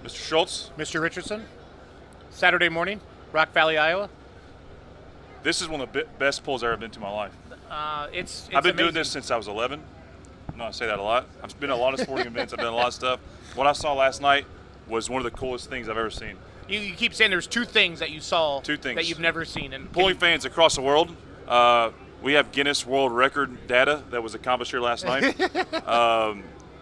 Mr. Schultz. Mr. Richardson, Saturday morning, Rock Valley, Iowa. This is one of the best pulls I've ever been to in my life. It's I've been doing amazing. this since I was 11. I know I say that a lot. I've been to a lot of sporting events. I've done a lot of stuff. What I saw last night was one of the coolest things I've ever seen. You keep saying there's two things that you saw Two things that you've never seen. And pulling fans across the world, we have Guinness World Record data that was accomplished here last night.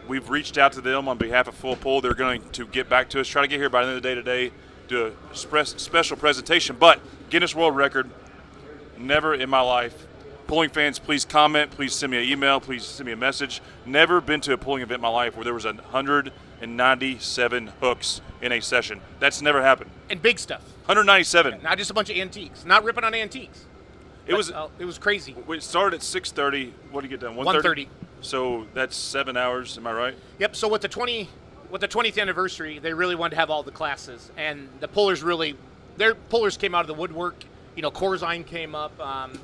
We've reached out to them on behalf of Full Pull. They're going to get back to us, try to get here by the end of the day today, do a special presentation. But Guinness World Record, never in my life. Pulling fans, please comment, please send me an email, please send me a message. Never been to a pulling event in my life where there was 197 hooks in a session. That's never happened. And big stuff. 197. Not just a bunch of antiques. Not ripping on antiques. It was crazy. We started at 6:30. What do you get done? 1:30. So that's 7 hours. Am I right? Yep. So with the 20th anniversary, they really wanted to have all the classes, and the pullers their pullers came out of the woodwork. You know, Corzine came up,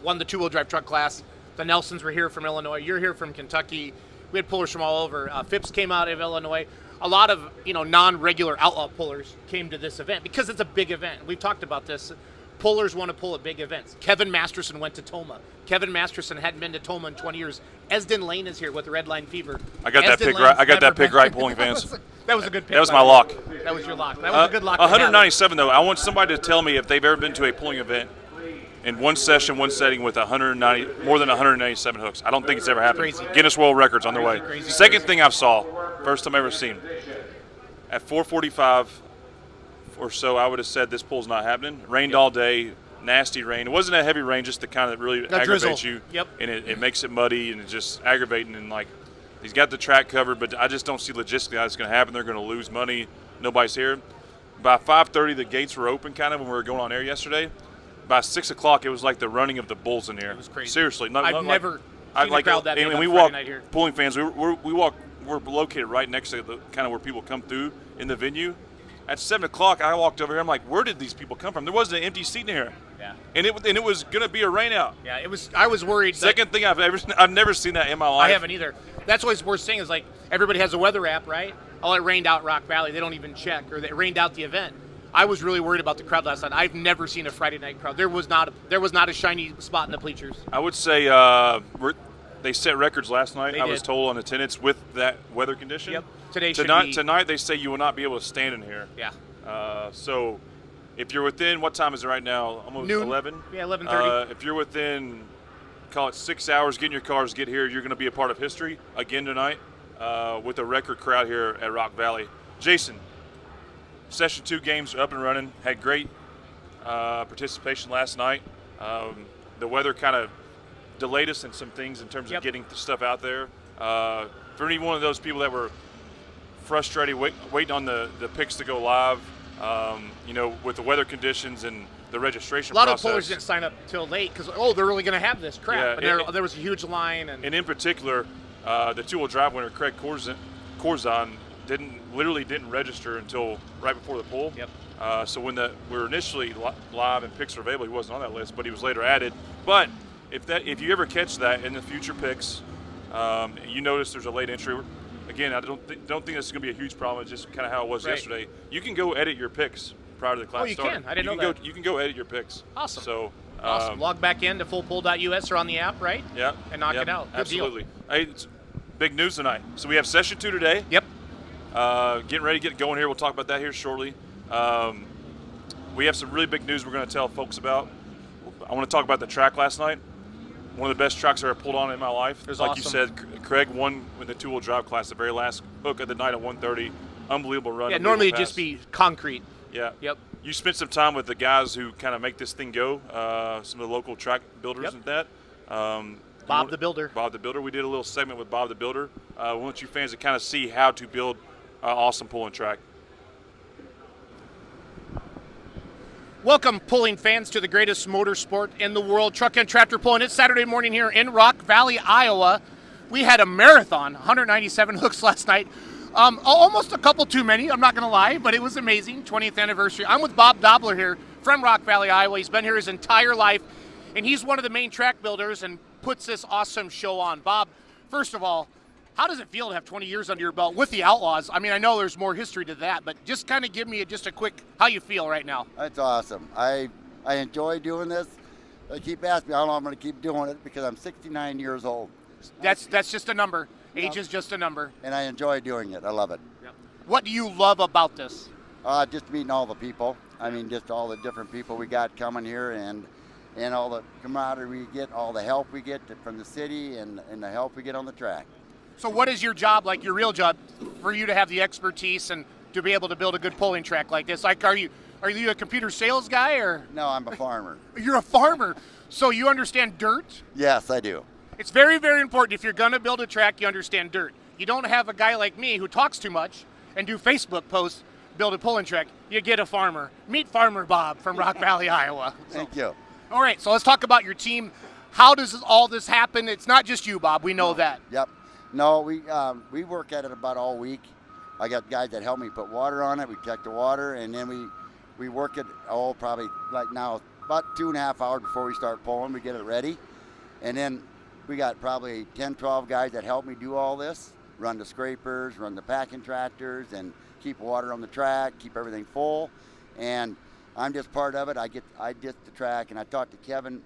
won the two-wheel drive truck class. The Nelsons were here from Illinois. You're here from Kentucky. We had pullers from all over. Phipps came out of Illinois. A lot of non-regular outlaw pullers came to this event because it's a big event. We've talked about this. Pullers want to pull at big events. Kevin Masterson went to Toma. Kevin Masterson hadn't been to Toma in 20 years. Esden Lane is here with the Red Line Fever. I got that pick right. I got that pick right, pulling fans. That was a good pick. That was my lock. That was your lock. That was a good lock. 197 though. I want somebody to tell me if they've ever been to a pulling event in one session, one setting with more than 197 hooks. I don't think it's ever happened. Crazy. Guinness World Records on their way. Crazy. Second thing I saw, first time I ever seen, at 4:45 or so, I would have said this pull's not happening. Rained all day, nasty rain. It wasn't a heavy rain, just the kind that really aggravates you. Yep. And it makes it muddy and it's just aggravating. And like, he's got the track covered, but I just don't see logistically how it's going to happen. They're going to lose money. Nobody's here. By 5:30, the gates were open kind of when we were going on air yesterday. By 6 o'clock, it was like the running of the bulls in here. It was crazy. Seriously. I've never seen a crowd that big and on we Friday walk, night here. pulling fans, we're located right next to the kind of where people come through in the venue. At 7 o'clock, I walked over here. I'm like, where did these people come from? There wasn't an empty seat in here. Yeah. And it was going to be a rain out. Yeah, it was. I was worried. Second thing I've never seen that in my life. I haven't either. That's what's worst thing is like everybody has a weather app, right? Oh, it rained out Rock Valley. They don't even check, or it rained out the event. I was really worried about the crowd last night. I've never seen a Friday night crowd. There was not a shiny spot in the bleachers. I would say they set records last night. I was told on attendance with that weather condition. Yep. Tonight they say you will not be able to stand in here. Yeah. So if you're within, what time is it right now? Almost noon. 11? Yeah, 11:30. If you're within, call it 6 hours, getting your cars, get here, you're going to be a part of history again tonight with a record crowd here at Rock Valley. Jason, Session 2 games are up and running. Had great participation last night. The weather kind of delayed us in some things in terms of getting the stuff out there. For any one of those people that were frustrated, waiting on the picks to go live, with the weather conditions and the registration process. A lot of pullers didn't sign up till late because, they're really going to have this crap. Yeah, and there was a huge line. And in particular, the two-wheel drive winner, Craig Corzine, didn't register until right before the pull. Yep. So when we were initially live and picks were available, he wasn't on that list, but he was later added. But if you ever catch that in the future picks, you notice there's a late entry. Again, I don't think this is going to be a huge problem. It's just kind of how it was yesterday. You can go edit your picks prior to the class starting. Can. I didn't know that. You can go edit your picks. Awesome. So awesome. Log back in to fullpull.us or on the app, right? Yeah. And knock it out. Good absolutely. deal. Hey, it's big news tonight. So we have Session 2 today. Yep. Getting ready to get going here. We'll talk about that here shortly. We have some really big news we're going to tell folks about. I want to talk about the track last night. One of the best tracks I ever pulled on in my life. It was like awesome. You said, Craig won with the two-wheel drive class, the very last hook of the night at 1:30. Unbelievable run. Yeah, normally it'd just be concrete. Yeah. Yep. You spent some time with the guys who kind of make this thing go, some of the local track builders and that. Bob the Builder. Bob the Builder. We did a little segment with Bob the Builder. We want you fans to kind of see how to build an awesome pulling track. Welcome, pulling fans, to the greatest motorsport in the world, truck and tractor pulling. It's Saturday morning here in Rock Valley, Iowa. We had a marathon, 197 hooks last night. Almost a couple too many, I'm not going to lie, but it was amazing. 20th anniversary. I'm with Bob Dobler here from Rock Valley, Iowa. He's been here his entire life, and he's one of the main track builders and puts this awesome show on. Bob, first of all, How does it feel to have 20 years under your belt with the Outlaws? I mean, I know there's more history to that, but just kind of give me just a quick how you feel right now. That's awesome. I enjoy doing this. They keep asking me how long I'm going to keep doing it because I'm 69 years old. That's just a number. Age is just a number. And I enjoy doing it. I love it. Yep. What do you love about this? Just meeting all the people. I mean, just all the different people we got coming here and all the camaraderie we get, all the help we get from the city and the help we get on the track. So what is your job, like your real job, for you to have the expertise and to be able to build a good pulling track like this? Like, are you a computer sales guy or? No, I'm a farmer. You're a farmer, so you understand dirt? Yes, I do. It's very, very important if you're going to build a track, you understand dirt. You don't have a guy like me who talks too much and do Facebook posts, build a pulling track. You get a farmer. Meet Farmer Bob from Rock Valley, Iowa. Thank you. All right, so let's talk about your team. How does all this happen? It's not just you, Bob. We know that. Yep. No, we work at it about all week. I got guys that help me put water on it. We check the water, and then we work it, probably like now, about 2.5 hours before we start pulling. We get it ready. And then we got probably 10, 12 guys that help me do all this, run the scrapers, run the packing tractors, and keep water on the track, keep everything full. And I'm just part of it. I just the track, and I talked to Kevin.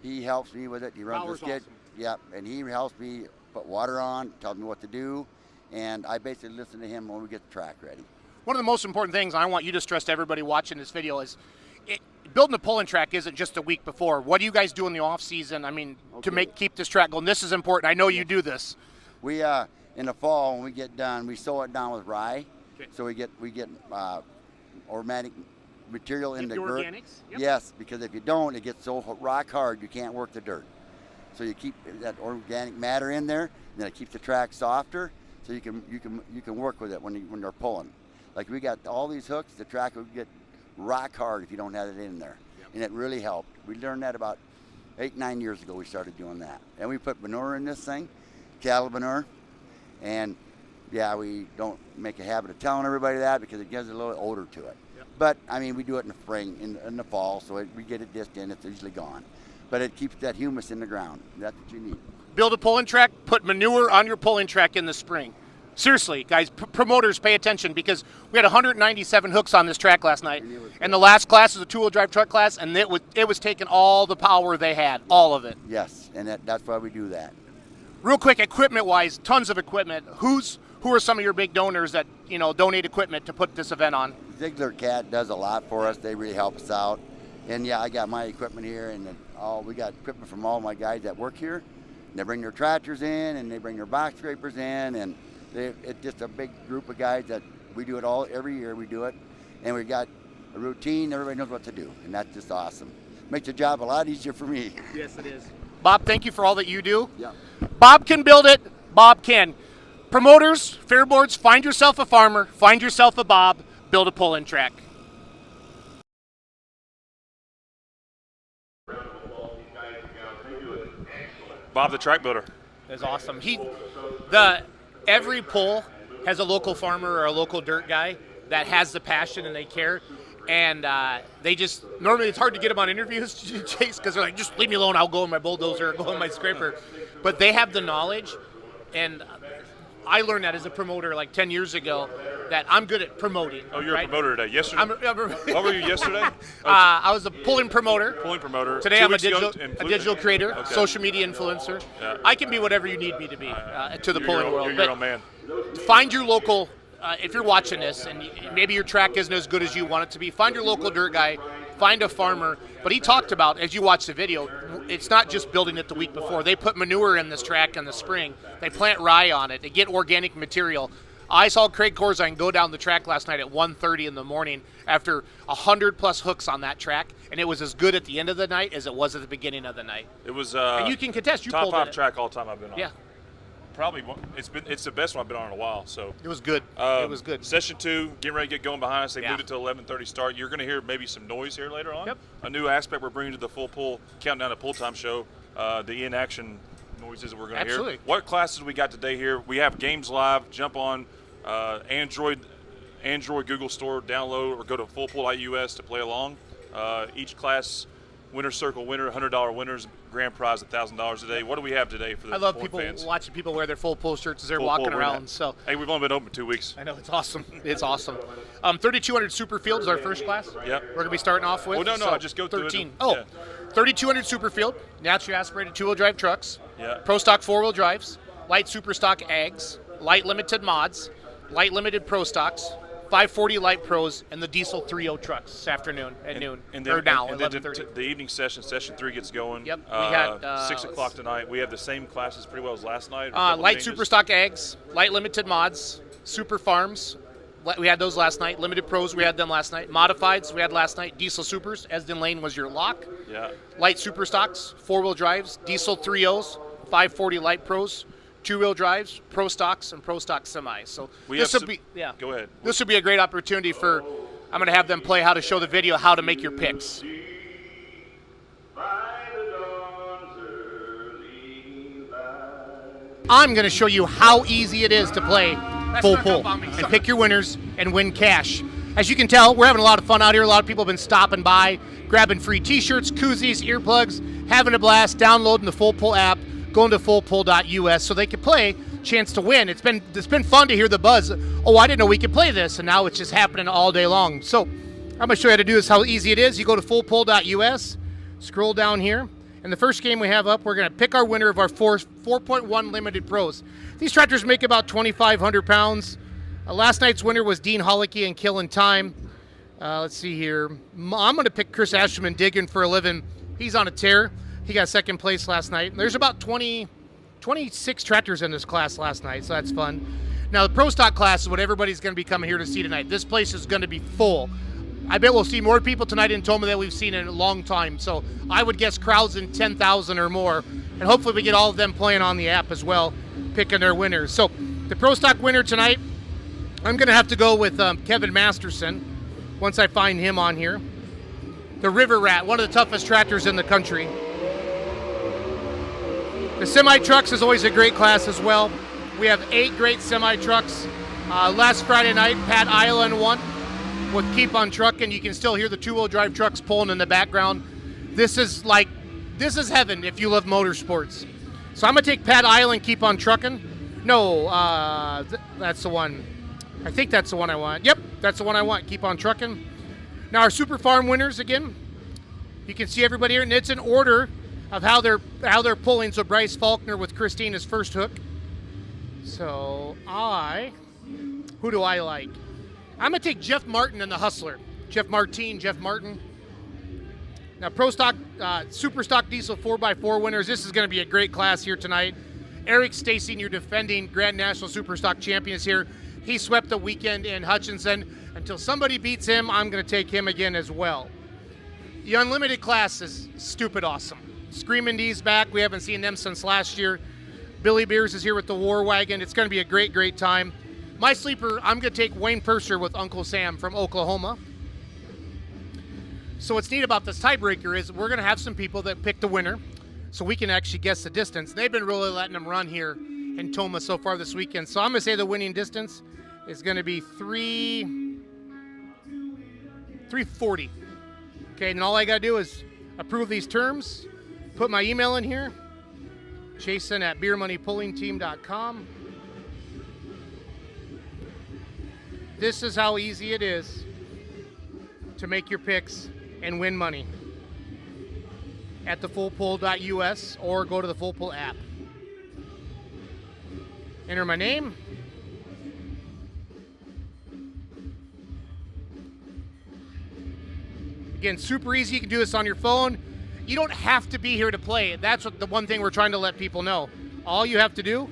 He helps me with it. He runs the skid. Awesome. Yep, and he helps me put water on, tells me what to do, and I basically listen to him when we get the track ready. One of the most important things I want you to stress to everybody watching this video is building a pulling track isn't just a week before. What do you guys do in the off season? I mean, to keep this track going. This is important. I know you do this. We in the fall when we get done, we sow it down with rye. Okay. So we get organic material in the dirt. Organics? Yep. Yes, because if you don't, it gets so rock hard you can't work the dirt. So you keep that organic matter in there, and then it keeps the track softer, so you can work with it when they're pulling. Like we got all these hooks, the track will get rock hard if you don't have it in there, and it really helped. We learned that about 8-9 years ago. We started doing that, and we put manure in this thing, cattle manure, and yeah, we don't make a habit of telling everybody that because it gives a little odor to it. Yep. But I mean, we do it in the spring, in the fall, so we get it dished in. It's usually gone. But it keeps that humus in the ground. That's what you need. Build a pulling track, put manure on your pulling track in the spring. Seriously, guys, promoters, pay attention because we had 197 hooks on this track last night. And the last class is a two-wheel drive truck class, and it was taking all the power they had, all of it. Yes, and that's why we do that. Real quick, equipment-wise, tons of equipment. Who are some of your big donors that donate equipment to put this event on? Ziegler Cat does a lot for us. They really help us out. And yeah, I got my equipment here, and we got equipment from all my guys that work here. And they bring their tractors in, and they bring their box scrapers in, and it's just a big group of guys that we do it all every year. We do it, and we got a routine. Everybody knows what to do, and that's just awesome. Makes the job a lot easier for me. Yes, it is. Bob, thank you for all that you do. Yeah. Bob can build it. Bob can. Promoters, fairboards, find yourself a farmer, find yourself a Bob, build a pull-in track. Bob the track builder. That's awesome. Every pull has a local farmer or a local dirt guy that has the passion and they care. And they just, normally it's hard to get them on interviews, Chase, because they're like, just leave me alone, I'll go in my bulldozer, go in my scraper. But they have the knowledge, and I learned that as a promoter like 10 years ago, that I'm good at promoting. Oh, you're right? a promoter today. Yesterday? What were you yesterday? I was a pulling promoter. Pulling promoter. Today I'm a digital creator, okay. Social media influencer. Yeah. I can be whatever you need me to be to the pulling world. You're your own man. Find your local, if you're watching this and maybe your track isn't as good as you want it to be, find your local dirt guy, find a farmer. But he talked about, as you watch the video, it's not just building it the week before. They put manure in this track in the spring. They plant rye on it. They get organic material. I saw Craig Corzine go down the track last night at 1:30 in the morning after 100+ hooks on that track, and it was as good at the end of the night as it was at the beginning of the night. It was and you can contest. You top pulled 5 it. track all time I've been on. Yeah. Probably it's the best one I've been on in a while. So it was good. It was good. Session 2, getting ready to get going behind us. They Yeah. moved it to 11:30 start. You're going to hear maybe some noise here later on. Yep. A new aspect we're bringing to the full pull countdown to pull time show. The in action noises that we're going to hear. Absolutely. What classes we got today here? We have games live. Jump on Android, Google Store, download or go to fullpull.us to play along. Each class Winner's Circle winner, $100 winners, grand prize $1,000 today. What do we have today for the I love pulling people fans? watching people wear their full pull shirts as they're Full walking pull, around. So hey, we've only been open 2 weeks. I know, it's awesome. It's awesome. 3,200 super field is our first class. Yep. We're going to be starting off with. Oh, no, so just go through it. 13. Yeah. 3,200 super field, naturally aspirated two-wheel drive trucks, Yeah. pro stock four-wheel drives, light super stock ags, light limited mods, light limited pro stocks, 540 light pros, and the diesel 3.0 trucks this afternoon at noon. And or now, and then 11:30. the evening session 3 gets going. Yep, we had, 6 o'clock tonight. We have the same classes pretty well as last night. Light super stock ags, light limited mods, super farms. We had those last night. Limited pros, we had them last night. Modifieds, we had last night. Diesel supers, Esden Lane was your lock. Yeah. Light super stocks, four-wheel drives, diesel 3.0s, 540 light pros, two-wheel drives, pro stocks, and pro stock semis. So this will be Go ahead. This would be a great opportunity for. I'm going to have them play how to show the video how to make your picks. I'm going to show you how easy it is to play full pull and pick your winners and win cash. As you can tell, we're having a lot of fun out here. A lot of people have been stopping by, grabbing free t-shirts, koozies, earplugs, having a blast, downloading the Full Pull app, going to fullpull.us so they can play chance to win. It's been fun to hear the buzz. Oh, I didn't know we could play this, and now it's just happening all day long. So I'm going to show you how to do this, how easy it is. You go to fullpull.us, scroll down here, and the first game we have up, we're going to pick our winner of our 4.1 limited pros. These tractors make about 2,500 pounds. Last night's winner was Dean Hollicky and Killing Time. Let's see here. I'm going to pick Chris Asherman digging for a living. He's on a tear. He got second place last night. There's about 26 tractors in this class last night, so that's fun. Now, the Pro Stock class is what everybody's going to be coming here to see tonight. This place is going to be full. I bet we'll see more people tonight in Toma than we've seen in a long time. So I would guess crowds in 10,000 or more. And hopefully we get all of them playing on the app as well, picking their winners. So the Pro Stock winner tonight, I'm going to have to go with Kevin Masterson once I find him on here. The River Rat, one of the toughest tractors in the country. The semi-trucks is always a great class as well. We have 8 great semi-trucks. Last Friday night, Pat Island won with Keep on Truckin'. You can still hear the two-wheel drive trucks pulling in the background. This is heaven if you love motorsports. So I'm going to take Pat Island, Keep on Truckin'. No, that's the one. I think that's the one I want. Yep, that's the one I want, Keep on Truckin'. Now our Super Farm winners again. You can see everybody here, and it's in order of how they're pulling. So Bryce Faulkner with Christina's first hook. So who do I like? I'm going to take Jeff Martin and the Hustler. Jeff Martin. Now Pro Stock, Super Stock Diesel 4x4 winners. This is going to be a great class here tonight. Eric Stacy, your defending Grand National Super Stock champion, is here. He swept the weekend in Hutchinson. Until somebody beats him, I'm going to take him again as well. The Unlimited class is stupid awesome. Screaming D's back. We haven't seen them since last year. Billy Beers is here with the War Wagon. It's going to be a great, great time. My sleeper, I'm going to take Wayne Purser with Uncle Sam from Oklahoma. So what's neat about this tiebreaker is we're going to have some people that pick the winner so we can actually guess the distance. They've been really letting them run here in Toma so far this weekend. So I'm going to say the winning distance is going to be 340. Okay, and all I got to do is approve these terms, put my email in here, jason@beermoneypullingteam.com. This is how easy it is to make your picks and win money at the fullpull.us or go to the Full Pull app. Enter my name. Again, super easy. You can do this on your phone. You don't have to be here to play. That's what the one thing we're trying to let people know. All you have to do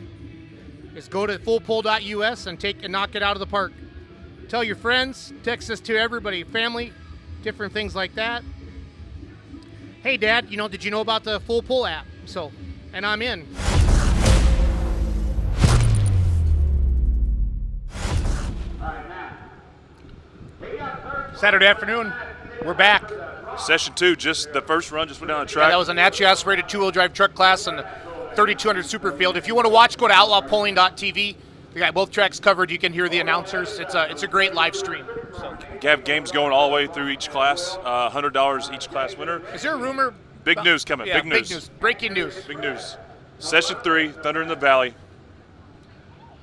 is go to fullpull.us and knock it out of the park. Tell your friends, text this to everybody, family, different things like that. Hey, Dad, did you know about the Full Pull app? And I'm in. Saturday afternoon, we're back. Session 2, just the first run, just went down the track. Yeah, that was a naturally aspirated two-wheel drive truck class in the 3,200 Superfield. If you want to watch, go to outlawpulling.tv. We got both tracks covered. You can hear the announcers. It's a great live stream. So. Have games going all the way through each class. $100 each class winner. Is there a rumor? Big news coming. Yeah, big news. Breaking news. Big news. Session 3, Thunder in the Valley.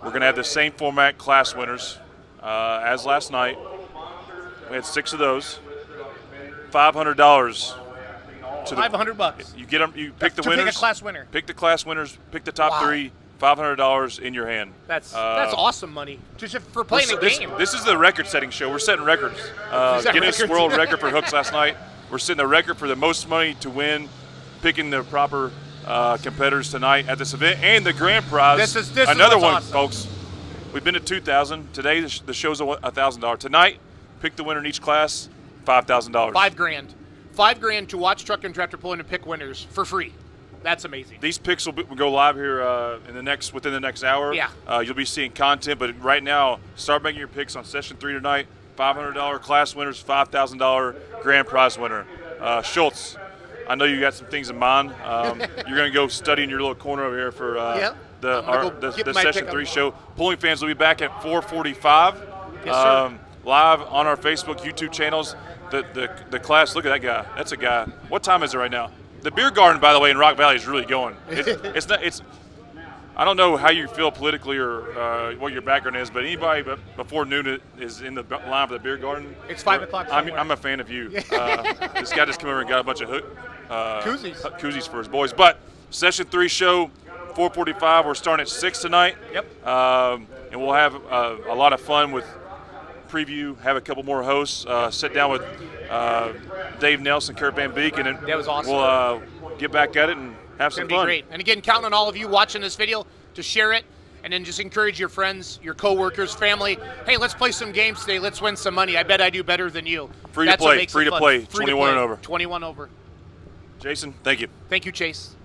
We're going to have the same format class winners as last night. We had 6 of those. $500 to the $500. You get them. You pick the to winners. Pick a class winner. Pick the class winners. Pick the top Wow. 3. $500 in your hand. That's awesome money just for playing a game. This is the record-setting show. We're setting records. Guinness records? World Record for hooks last night. We're setting a record for the most money to win, picking the proper competitors tonight at this event, and the grand prize. This is another what's one, awesome. folks. We've been at $2,000 today. The show's $1,000 tonight. Pick the winner in each class. $5,000. $5,000. $5,000 to watch truck and tractor pulling and pick winners for free. That's amazing. These picks will go live here within the next hour. Yeah. You'll be seeing content, but right now, start making your picks on session 3 tonight. $500 class winners, $5,000 grand prize winner. Schultz, I know you got some things in mind. You're going to go study in your little corner over here for the session 3 show. Pulling Fans will be back at 4:45. Yes, sir. Live on our Facebook, YouTube channels. The class. Look at that guy. That's a guy. What time is it right now? The beer garden, by the way, in Rock Valley is really going. It's not. It's. I don't know how you feel politically or what your background is, but anybody before noon is in the line for the beer garden. It's 5 o'clock. I'm a fan of you. This guy just came over and got a bunch of koozies for his boys. But session 3 show, 4:45. We're starting at 6 tonight. Yep. And we'll have a lot of fun with preview. Have a couple more hosts. Sit down with Dave Nelson, Kurt Van Beek, and then that was awesome. We'll get back at it and have some fun. It's going to be great. And again, counting on all of you watching this video to share it, and then just encourage your friends, your coworkers, family. Hey, let's play some games today. Let's win some money. I bet I do better than you. Free to play. 21 and over. 21 over. Jason, thank you. Thank you, Chase.